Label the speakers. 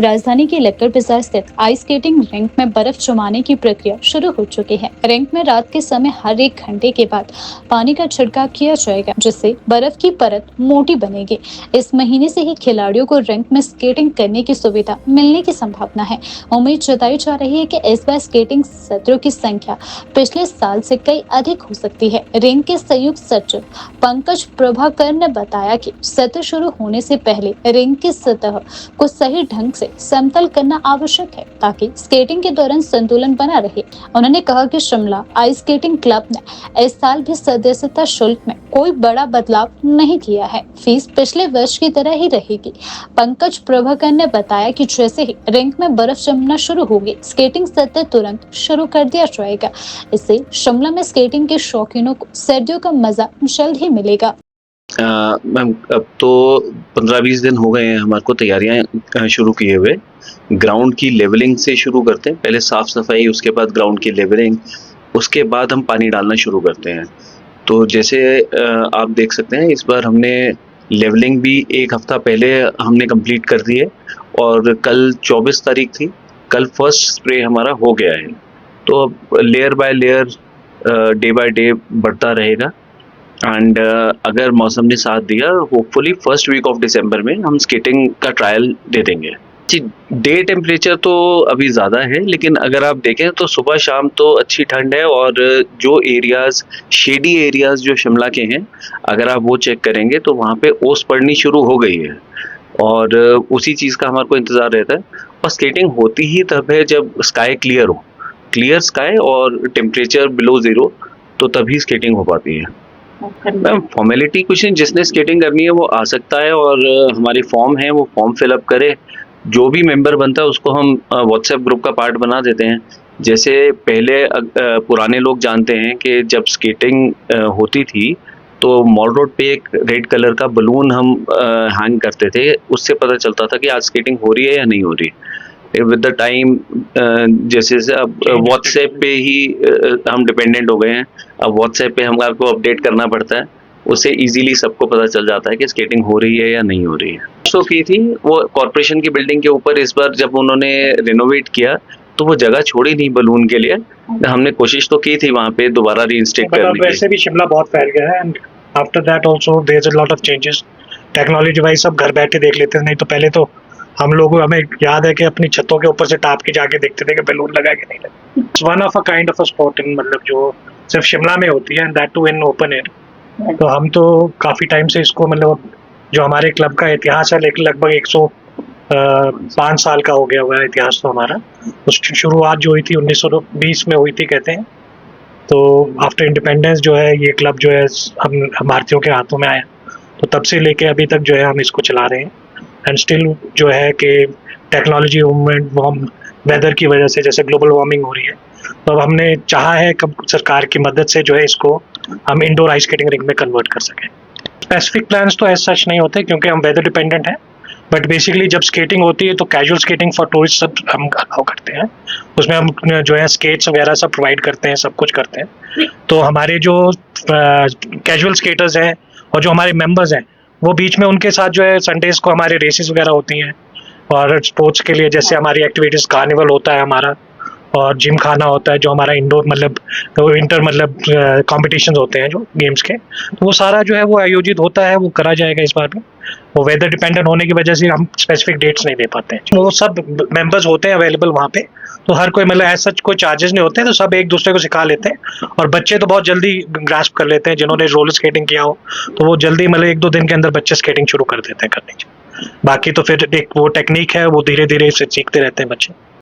Speaker 1: राजधानी के लक्कड़ बाजार स्थित आइस स्केटिंग रिंक में बर्फ जमाने की प्रक्रिया शुरू हो चुकी है। रिंक में रात के समय हर 1 घंटे के बाद पानी का छिड़काव किया जाएगा, जिससे बर्फ की परत मोटी बनेगी। इस महीने से ही खिलाड़ियों को रिंक में स्केटिंग करने की सुविधा मिलने की संभावना है। उम्मीद जताई जा रही है कि इस बार स्केटिंग सत्रों की संख्या पिछले साल से कई अधिक हो सकती है। रिंक के संयुक्त सचिव पंकज प्रभाकर ने बताया कि सत्र शुरू होने से पहले रिंक की सतह को सही ढंग से समतल करना आवश्यक है, ताकि स्केटिंग के दौरान संतुलन बना रहे। उन्होंने कहा कि शिमला आइस स्केटिंग क्लब ने इस साल भी सदस्यता शुल्क में कोई बड़ा बदलाव नहीं किया है। फीस पिछले वर्ष की तरह ही रहेगी। पंकज प्रभाकर ने बताया कि जैसे ही रिंक में बर्फ जमना शुरू होगी, स्केटिंग सत्र तुरंत शुरू कर दिया जाएगा। इससे शिमला में स्केटिंग के शौकीनों को सर्दियों का मजा जल्द ही मिलेगा।
Speaker 2: मैम, अब तो 15-20 दिन हो गए हैं हमारे को तैयारियां शुरू किए हुए। ग्राउंड की लेवलिंग से शुरू करते हैं, पहले साफ सफाई, उसके बाद ग्राउंड की लेवलिंग, उसके बाद हम पानी डालना शुरू करते हैं। तो जैसे आप देख सकते हैं, इस बार हमने लेवलिंग भी 1 हफ्ता पहले हमने कंप्लीट कर दी है और कल 24 तारीख थी, कल फर्स्ट स्प्रे हमारा हो गया है। तो अब layer by layer, day by day बढ़ता रहेगा। एंड अगर मौसम ने साथ दिया, hopefully first week of December में हम स्केटिंग का ट्रायल दे देंगे जी। डे टेम्परेचर तो अभी ज़्यादा है, लेकिन अगर आप देखें तो सुबह शाम तो अच्छी ठंड है। और जो एरियाज़, शेडी एरियाज़ जो शिमला के हैं, अगर आप वो चेक करेंगे तो वहाँ पे ओस पड़नी शुरू हो गई है और उसी चीज़ का हमारे को इंतज़ार रहता है। और स्केटिंग होती ही तब है जब स्काई क्लियर हो, क्लियर स्काई और टेम्परेचर बिलो ज़ीरो, तो तभी स्केटिंग हो पाती है। मैम, फॉर्मेलिटी कुछ नहीं, जिसने स्केटिंग करनी है वो आ सकता है और हमारी फॉर्म है, वो फॉर्म फिलअप करे। जो भी मेंबर बनता है उसको हम व्हाट्सएप ग्रुप का पार्ट बना देते हैं। जैसे पहले पुराने लोग जानते हैं कि जब स्केटिंग होती थी तो मॉल रोड पे एक रेड कलर का बलून हम हैंग करते थे, उससे पता चलता था कि आज स्केटिंग हो रही है या नहीं हो रही। विद द टाइम जैसे अब व्हाट्सएप पे ही हम डिपेंडेंट हो गए हैं। अब व्हाट्सएप पे हमारे को अपडेट करना पड़ता है, उससे इजीली सबको पता चल जाता है कि स्केटिंग हो रही है या नहीं हो रही है। तो की थी वो कॉर्पोरेशन की बिल्डिंग के ऊपर, इस बार जब उन्होंने रिनोवेट किया तो वो जगह छोड़ी नहीं बलून के लिए। हमने कोशिश तो की थी वहाँ पे दोबारा रीइंस्टेट करने की।
Speaker 3: वैसे भी शिमला बहुत फैल गया है and after that also there is a lot of changes. Technology wise सब घर बैठे देख लेते हैं, नहीं तो पहले तो हम लोग, हमें याद है कि अपनी छतों के ऊपर से टाप के जाके देखते थे कि बैलून लगा के नहीं लगा। It's one of a kind of a sport in, मतलब जो सिर्फ शिमला में होती है and that too in open air. तो हम तो काफ़ी टाइम से इसको, मतलब जो हमारे क्लब का इतिहास है, लेकिन लगभग 105 साल का हो गया हुआ है इतिहास तो हमारा। उसकी शुरुआत जो हुई थी 1920 में हुई थी कहते हैं। तो आफ्टर इंडिपेंडेंस जो है ये क्लब जो है हम भारतीयों के हाथों में आया, तो तब से लेके अभी तक जो है हम इसको चला रहे हैं। एंड स्टिल जो है कि टेक्नोलॉजी मूवमेंट, वेदर की वजह से जैसे ग्लोबल वार्मिंग हो रही है, तो अब हमने चाहा है कि सरकार की मदद से जो है इसको हम इंडोर आइस स्केटिंग रिंग में कन्वर्ट कर सकें। स्पेसिफिक प्लान्स तो ऐसा सच नहीं होते क्योंकि हम वेदर डिपेंडेंट हैं, बट बेसिकली जब स्केटिंग होती है तो कैजुअल स्केटिंग फॉर टूरिस्ट सब हम अलाउ करते हैं। उसमें हम जो है स्केट्स वगैरह सब प्रोवाइड करते हैं, सब कुछ करते हैं। तो हमारे जो कैजुअल स्केटर्स हैं और जो हमारे मेंबर्स हैं, वो बीच में उनके साथ जो है संडेज को हमारे रेसेस वगैरह होती हैं। और स्पोर्ट्स के लिए जैसे हमारी एक्टिविटीज़, कार्निवल होता है हमारा, और जिम खाना होता है जो हमारा इंडोर, मतलब इंटर, मतलब कॉम्पिटिशन होते हैं जो गेम्स के, तो वो सारा जो है वो आयोजित होता है, वो करा जाएगा इस बार भी। वो वेदर डिपेंडेंट होने की वजह से हम स्पेसिफिक डेट्स नहीं दे पाते हैं। वो सब मेंबर्स होते हैं अवेलेबल वहाँ पे, तो हर कोई, मतलब ऐसा कोई चार्जेस नहीं होते हैं, तो सब एक दूसरे को सिखा लेते हैं। और बच्चे तो बहुत जल्दी ग्रास्प कर लेते हैं, जिन्होंने रोलर स्केटिंग किया हो तो वो जल्दी, मतलब 1-2 दिन के अंदर बच्चे स्केटिंग शुरू कर देते हैं करने की। बाकी तो फिर एक वो टेक्निक है, वो धीरे धीरे से सीखते रहते हैं बच्चे।